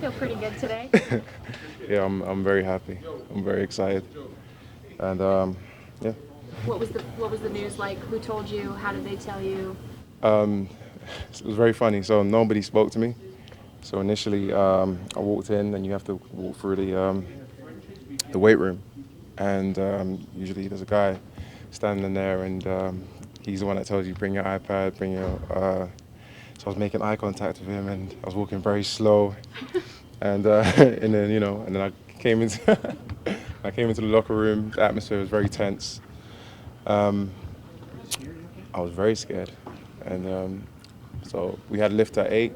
Feel pretty good today. Yeah, I'm very happy. I'm very excited, and yeah, What was the news like? Who told you? How did they tell you? it was very funny. So nobody spoke to me. So initially, I walked in, and you have to walk through the weight room, and usually there's a guy standing there, and he's the one that tells you bring your iPad, bring your. So I was making eye contact with him, and I was walking very slow, and and then and then I came into I came into the locker room. The atmosphere was very tense. Um, I was very scared, and so we had lift at 8.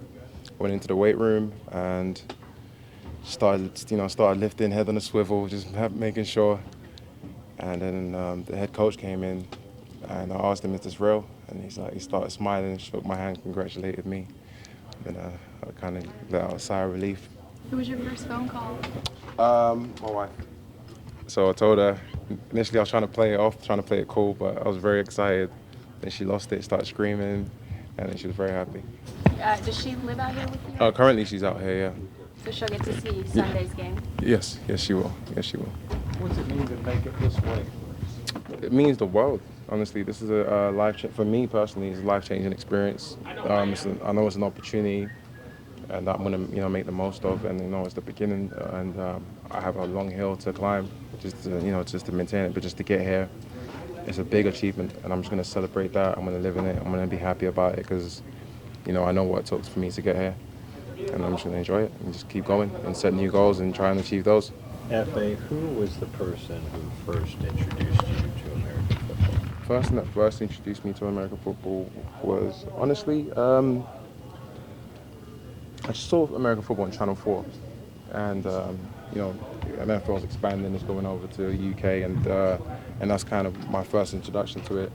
Went into the weight room and started lifting, head on a swivel, just making sure. And then the head coach came in, and I asked him, "Is this real?" And he started smiling, shook my hand, congratulated me. And I kind of let out a sigh of relief. Who was your first phone call? My wife. So I told her, initially I was trying to play it off, trying to play it cool, but I was very excited. Then she lost it, started screaming, and then she was very happy. Does she live out here with you? Currently she's out here, yeah. So she'll get to see Sunday's game. Yes, she will. Yes, she will. What's it mean to make it this way? It means the world. Honestly, this is a for me personally, it's a life-changing experience. I know it's an opportunity, and I'm gonna make the most of. And it's the beginning, and I have a long hill to climb, just to maintain it, but just to get here, it's a big achievement, and I'm just gonna celebrate that. I'm gonna live in it. I'm gonna be happy about it because, I know what it took for me to get here, and I'm just gonna enjoy it and just keep going and set new goals and try and achieve those. Efe, who was the person who first introduced you to American football? Person that first introduced me to American football was honestly, I just saw American football on Channel 4, and you know, NFL's expanding, it's going over to UK, and that's kind of my first introduction to it.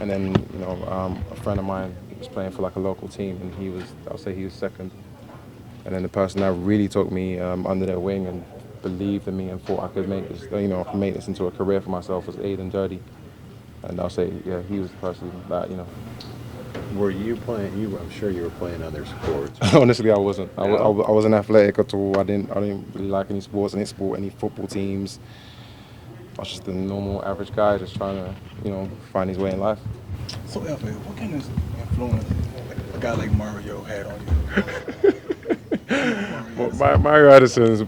And then a friend of mine was playing for like a local team, and I'll say he was second. And then the person that really took me under their wing and believed in me and thought I could make this, I could make this into a career for myself was Aiden Dirty. And I'll say, yeah, he was the person that. Were you playing? I'm sure you were playing other sports. Honestly, I wasn't. No? I wasn't athletic at all. I didn't really like any sports, any football teams. I was just a normal, average guy, just trying to, find his way in life. So, Efe, what kind of influence a guy like Mario had on you? Well, Mario Addison's,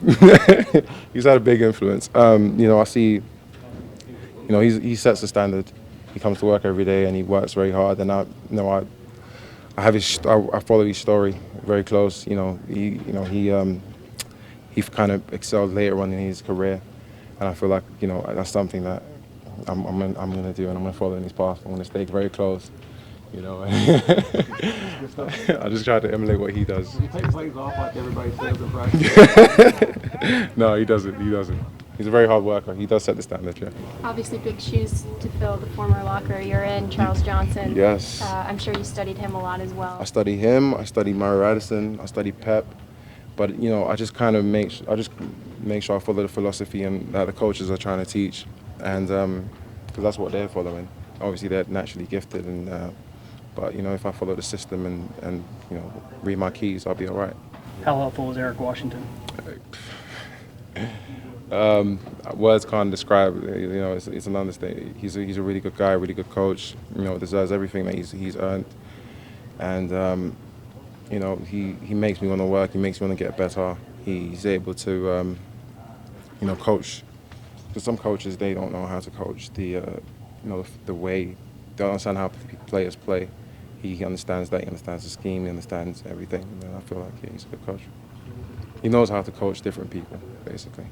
he's had a big influence. I see, he sets the standard. He comes to work every day and he works very hard. And I have I follow his story very close. He kind of excelled later on in his career, and I feel like that's something that I'm going to do, and I'm going to follow in his path. I'm going to stay very close. I just try to emulate what he does. You take plays off like everybody says in practice. No, he doesn't. He doesn't. He's a very hard worker. He does set the standard, yeah. Obviously, big shoes to fill. The former locker you're in, Charles Johnson. Yes. I'm sure you studied him a lot as well. I study him. I study Mario Addison. I study Pep. But I just kind of make sure I follow the philosophy and that the coaches are trying to teach, and because that's what they're following. Obviously, they're naturally gifted, but if I follow the system and read my keys, I'll be all right. How helpful was Eric Washington? Words can't describe. It's an understatement. He's a really good guy, really good coach. Deserves everything that he's earned, and he makes me want to work. He makes me want to get better. He's able to coach. Because some coaches, they don't know how to coach the way. They don't understand how players play. He understands that. He understands the scheme. He understands everything. And I feel like he's a good coach. He knows how to coach different people, basically.